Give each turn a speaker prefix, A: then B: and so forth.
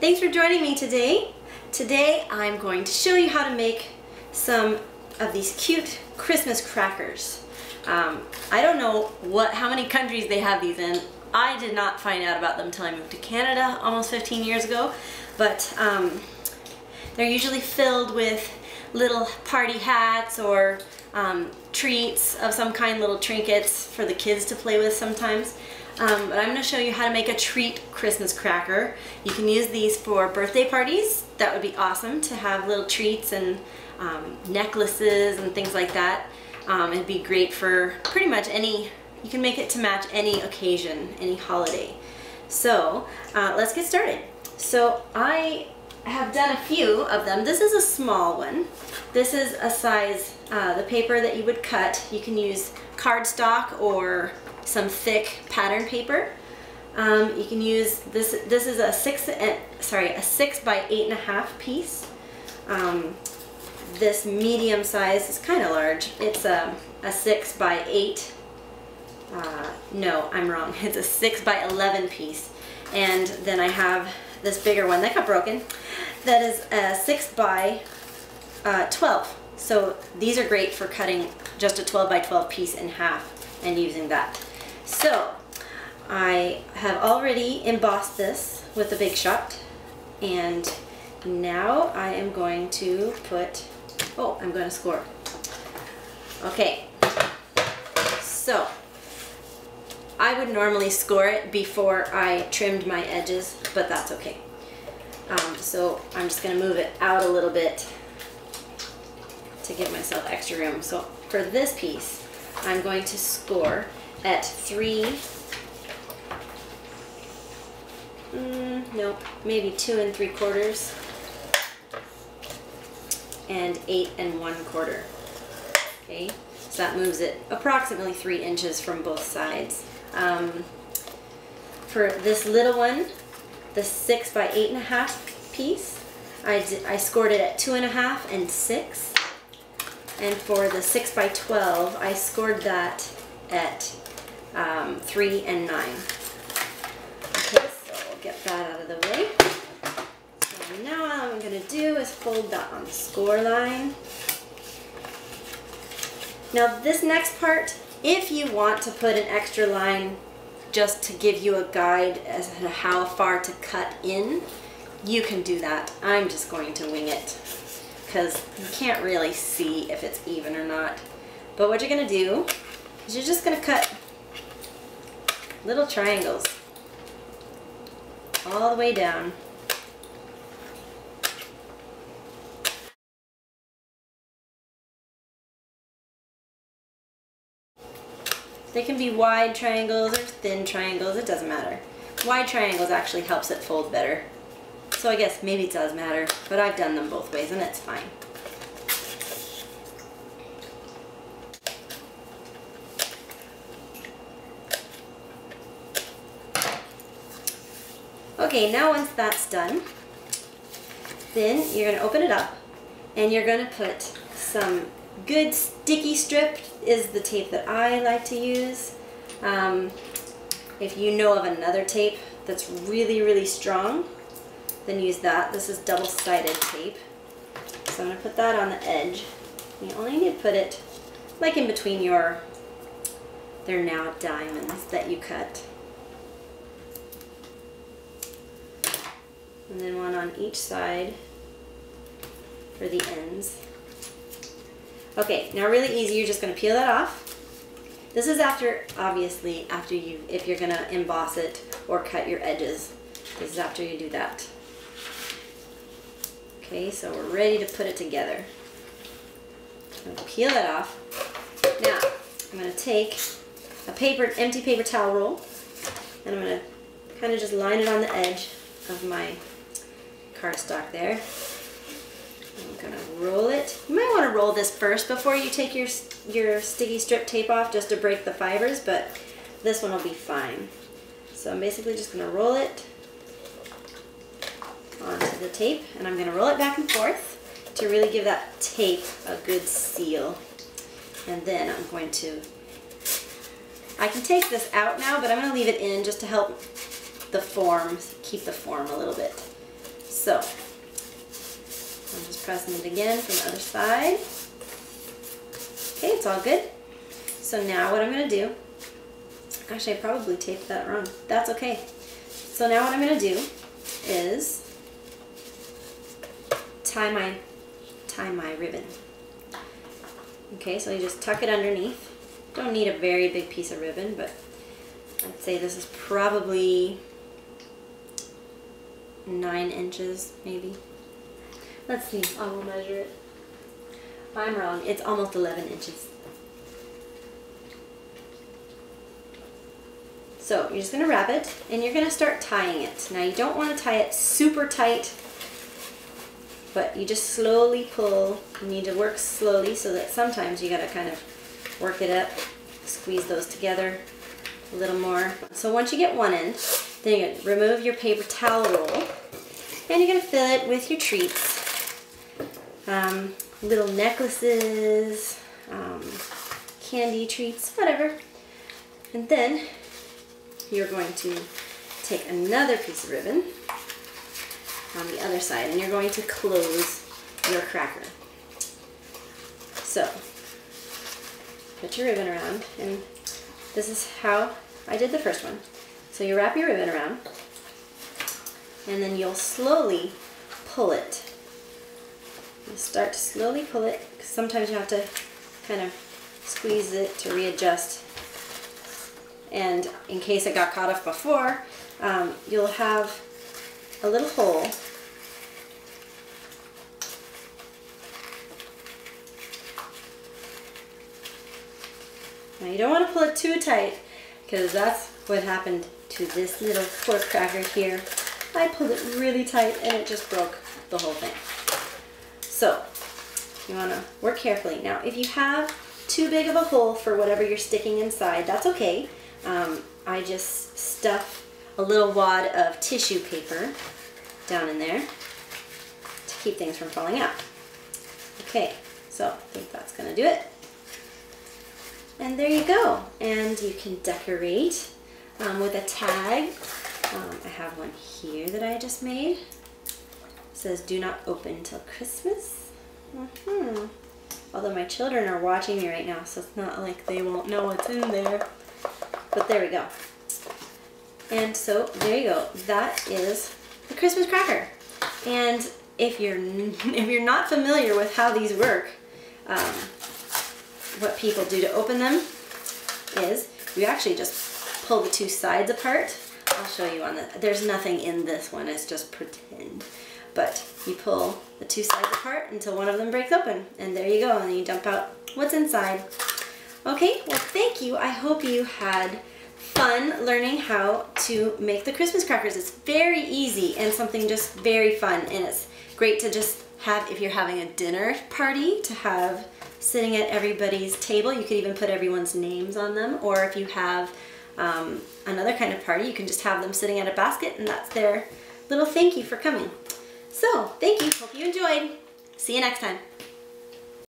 A: Thanks for joining me today. Today I'm going to show you how to make some of these cute Christmas crackers. I don't know how many countries they have these in. I did not find out about them until I moved to Canada almost 15 years ago, but they're usually filled with little party hats or treats of some kind, little trinkets for the kids to play with sometimes. But I'm going to show you how to make a treat Christmas cracker. You can use these for birthday parties. That would be awesome to have little treats and necklaces and things like that. It'd be great for pretty much any, you can make it to match any occasion, any holiday. So let's get started. So I have done a few of them. This is a small one. This is a size, the paper that you would cut. You can use cardstock or some thick pattern paper. You can use this. This is a 6 by 8.5 piece. This medium size is kind of large. It's a 6 by 8. No, I'm wrong. It's a 6 by 11 piece. And then I have this bigger one that got broken. That is a 6 by 12. So these are great for cutting just a 12 by 12 piece in half and using that. So I have already embossed this with the Big Shot, and now I am going to put, I'm going to score. Okay, so I would normally score it before I trimmed my edges, but that's okay. So I'm just going to move it out a little bit to give myself extra room. So for this piece, I'm going to score at 3, maybe 2 3/4 and 8 1/4. Okay, so that moves it approximately 3 inches from both sides. For this little one, the 6 by 8.5 piece, I scored it at 2.5 and 6. And for the 6 by 12, I scored that at 3 and 9. Okay, so I'll get that out of the way. So now all I'm going to do is fold that on the score line. Now this next part, if you want to put an extra line just to give you a guide as to how far to cut in, you can do that. I'm just going to wing it, because you can't really see if it's even or not. But what you're going to do is you're just going to cut little triangles all the way down. They can be wide triangles or thin triangles, it doesn't matter. Wide triangles actually helps it fold better. So I guess maybe it does matter, but I've done them both ways and it's fine. Okay, now once that's done, then you're going to open it up and you're going to put some good sticky strip, is the tape that I like to use. If you know of another tape that's really, really strong, then use that. This is double-sided tape. So I'm going to put that on the edge. You only need to put it like in between they're now diamonds that you cut. And then one on each side for the ends. Okay, now really easy, you're just going to peel that off. This is obviously after if you're going to emboss it or cut your edges. This is after you do that. Okay, so we're ready to put it together. I'm going to peel that off. Now, I'm going to take a empty paper towel roll, and I'm going to kind of just line it on the edge of my cardstock there. I'm going to roll it. You might want to roll this first before you take your sticky strip tape off, just to break the fibers, but this one will be fine. So I'm basically just going to roll it onto the tape, and I'm going to roll it back and forth to really give that tape a good seal. And then I'm going to, I can take this out now, but I'm going to leave it in just to help the form, keep the form a little bit. So, I'm just pressing it again from the other side. Okay, it's all good. So now what I'm going to do, actually I probably taped that wrong. That's okay. So now what I'm going to do is tie my ribbon. Okay, so you just tuck it underneath. Don't need a very big piece of ribbon, but I'd say this is probably 9 inches, maybe. Let's see, I will measure it. I'm wrong, it's almost 11 inches. So you're just gonna wrap it and you're gonna start tying it. Now you don't wanna tie it super tight, but you just slowly pull. You need to work slowly so that sometimes you gotta kind of work it up, squeeze those together a little more. So once you get one end, then you're gonna remove your paper towel roll and you're gonna fill it with your treats. Little necklaces, candy treats, whatever. And then you're going to take another piece of ribbon on the other side and you're going to close your cracker. So, put your ribbon around, and this is how I did the first one. So you wrap your ribbon around and then you'll slowly pull it. You start to slowly pull it, because sometimes you have to kind of squeeze it to readjust. And in case it got caught off before, you'll have a little hole. Now you don't want to pull it too tight, because that's what happened to this little poor cracker here. I pulled it really tight and it just broke the whole thing. So you want to work carefully. Now if you have too big of a hole for whatever you're sticking inside, that's okay. I just stuff a little wad of tissue paper down in there to keep things from falling out. Okay, so I think that's going to do it. And there you go. And you can decorate with a tag. I have one here that I just made. It says, "Do not open till Christmas." Although my children are watching me right now, so it's not like they won't know what's in there. But there we go. And so there you go. That is the Christmas cracker. And if you're not familiar with how these work, what people do to open them is you actually just pull the two sides apart. I'll show you on the, there's nothing in this one, it's just pretend. But you pull the two sides apart until one of them breaks open, and there you go, and then you dump out what's inside. Okay, well thank you. I hope you had fun learning how to make the Christmas crackers. It's very easy and something just very fun, and it's great to just have if you're having a dinner party to have sitting at everybody's table. You could even put everyone's names on them, or if you have another kind of party, you can just have them sitting at a basket and that's their little thank you for coming. So, thank you. Hope you enjoyed. See you next time.